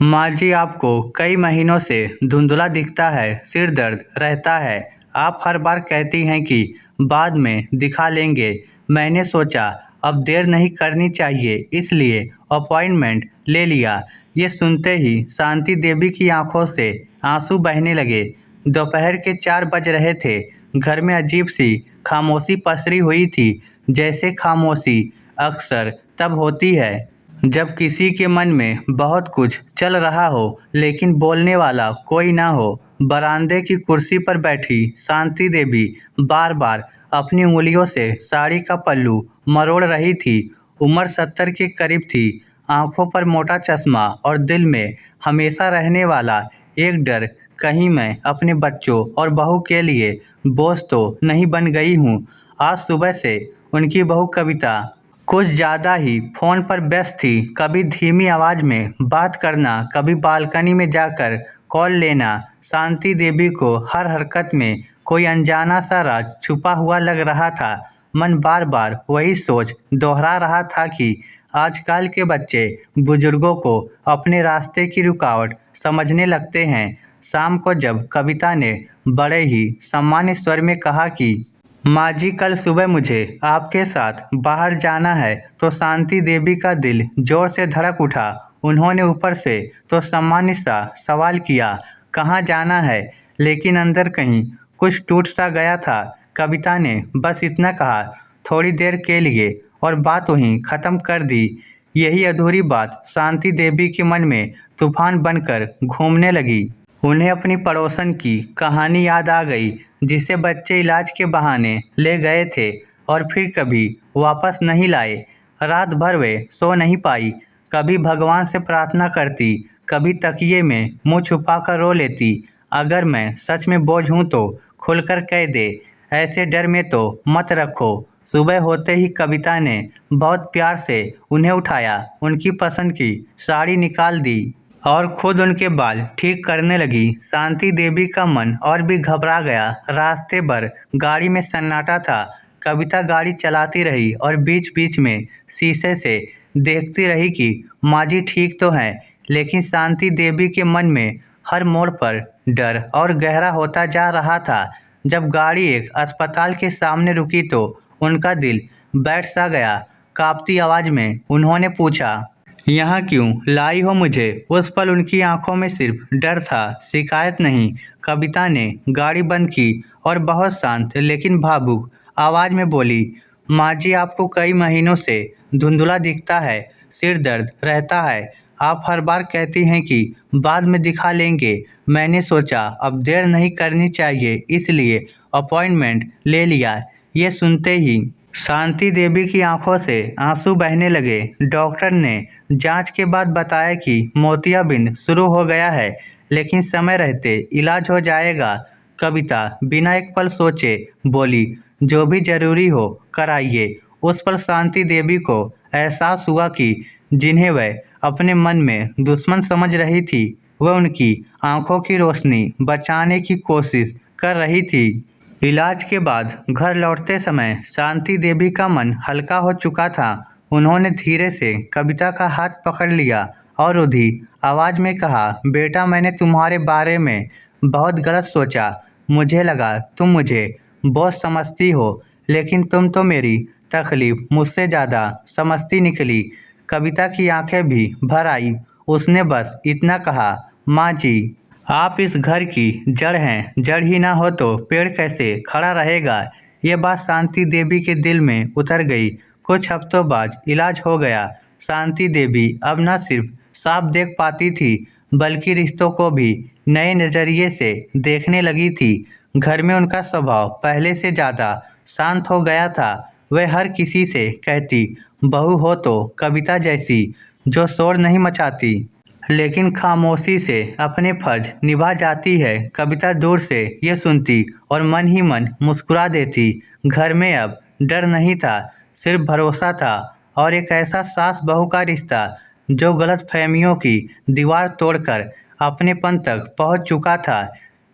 माँ जी, आपको कई महीनों से धुंधला दिखता है, सिर दर्द रहता है। आप हर बार कहती हैं कि बाद में दिखा लेंगे। मैंने सोचा अब देर नहीं करनी चाहिए, इसलिए अपॉइंटमेंट ले लिया। ये सुनते ही शांति देवी की आंखों से आंसू बहने लगे। दोपहर के 4 बज रहे थे। घर में अजीब सी खामोशी पसरी हुई थी, जैसे खामोशी अक्सर तब होती है जब किसी के मन में बहुत कुछ चल रहा हो लेकिन बोलने वाला कोई ना हो। बरामदे की कुर्सी पर बैठी शांति देवी बार बार अपनी उंगलियों से साड़ी का पल्लू मरोड़ रही थी। उम्र 70 के करीब थी। आंखों पर मोटा चश्मा और दिल में हमेशा रहने वाला एक डर, कहीं मैं अपने बच्चों और बहू के लिए बोझ तो नहीं बन गई हूँ। आज सुबह से उनकी बहू कविता कुछ ज़्यादा ही फ़ोन पर व्यस्त थी। कभी धीमी आवाज़ में बात करना, कभी बालकनी में जाकर कॉल लेना। शांति देवी को हर हरकत में कोई अनजाना सा राज छुपा हुआ लग रहा था। मन बार बार वही सोच दोहरा रहा था कि आजकल के बच्चे बुजुर्गों को अपने रास्ते की रुकावट समझने लगते हैं। शाम को जब कविता ने बड़े ही सामान्य स्वर में कहा कि माँ जी, कल सुबह मुझे आपके साथ बाहर जाना है, तो शांति देवी का दिल जोर से धड़क उठा। उन्होंने ऊपर से तो सामान्य सा सवाल किया, कहाँ जाना है, लेकिन अंदर कहीं कुछ टूट सा गया था। कविता ने बस इतना कहा, थोड़ी देर के लिए, और बात वहीं ख़त्म कर दी। यही अधूरी बात शांति देवी के मन में तूफान बनकर घूमने लगी। उन्हें अपनी पड़ोसन की कहानी याद आ गई, जिसे बच्चे इलाज के बहाने ले गए थे और फिर कभी वापस नहीं लाए। रात भर वे सो नहीं पाई। कभी भगवान से प्रार्थना करती, कभी तकिए में मुंह छुपाकर रो लेती। अगर मैं सच में बोझ हूँ तो खुलकर कह दे, ऐसे डर में तो मत रखो। सुबह होते ही कविता ने बहुत प्यार से उन्हें उठाया, उनकी पसंद की साड़ी निकाल दी और खुद उनके बाल ठीक करने लगी। शांति देवी का मन और भी घबरा गया। रास्ते भर गाड़ी में सन्नाटा था। कविता गाड़ी चलाती रही और बीच बीच में शीशे से देखती रही कि माँ जी ठीक तो हैं, लेकिन शांति देवी के मन में हर मोड़ पर डर और गहरा होता जा रहा था। जब गाड़ी एक अस्पताल के सामने रुकी तो उनका दिल बैठ सा गया। कांपती आवाज़ में उन्होंने पूछा, यहाँ क्यों लाई हो मुझे? उस पल उनकी आंखों में सिर्फ डर था, शिकायत नहीं। कविता ने गाड़ी बंद की और बहुत शांत लेकिन भावुक आवाज़ में बोली, माँ जी, आपको कई महीनों से धुंधला दिखता है, सिर दर्द रहता है। आप हर बार कहती हैं कि बाद में दिखा लेंगे। मैंने सोचा अब देर नहीं करनी चाहिए, इसलिए अपॉइंटमेंट ले लिया। ये सुनते ही शांति देवी की आंखों से आंसू बहने लगे। डॉक्टर ने जांच के बाद बताया कि मोतियाबिंद शुरू हो गया है, लेकिन समय रहते इलाज हो जाएगा। कविता बिना एक पल सोचे बोली, जो भी जरूरी हो कराइए। उस पर शांति देवी को एहसास हुआ कि जिन्हें वह अपने मन में दुश्मन समझ रही थी, वह उनकी आंखों की रोशनी बचाने की कोशिश कर रही थी। इलाज के बाद घर लौटते समय शांति देवी का मन हल्का हो चुका था। उन्होंने धीरे से कविता का हाथ पकड़ लिया और रुधी आवाज़ में कहा, बेटा, मैंने तुम्हारे बारे में बहुत गलत सोचा। मुझे लगा तुम मुझे बोझ समझती हो, लेकिन तुम तो मेरी तकलीफ मुझसे ज़्यादा समझती निकली। कविता की आंखें भी भर आई। उसने बस इतना कहा, माँ जी, आप इस घर की जड़ हैं, जड़ ही ना हो तो पेड़ कैसे खड़ा रहेगा। ये बात शांति देवी के दिल में उतर गई। कुछ हफ्तों बाद इलाज हो गया। शांति देवी अब न सिर्फ साफ देख पाती थी, बल्कि रिश्तों को भी नए नज़रिए से देखने लगी थी। घर में उनका स्वभाव पहले से ज़्यादा शांत हो गया था। वह हर किसी से कहती, बहू हो तो कविता जैसी, जो शोर नहीं मचाती लेकिन खामोशी से अपने फर्ज निभा जाती है। कविता दूर से ये सुनती और मन ही मन मुस्कुरा देती। घर में अब डर नहीं था, सिर्फ भरोसा था और एक ऐसा सास बहू का रिश्ता जो गलतफहमियों की दीवार तोड़कर अपनेपन तक पहुंच चुका था।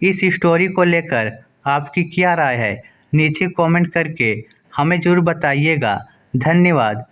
इस स्टोरी को लेकर आपकी क्या राय है? नीचे कमेंट करके हमें ज़रूर बताइएगा। धन्यवाद।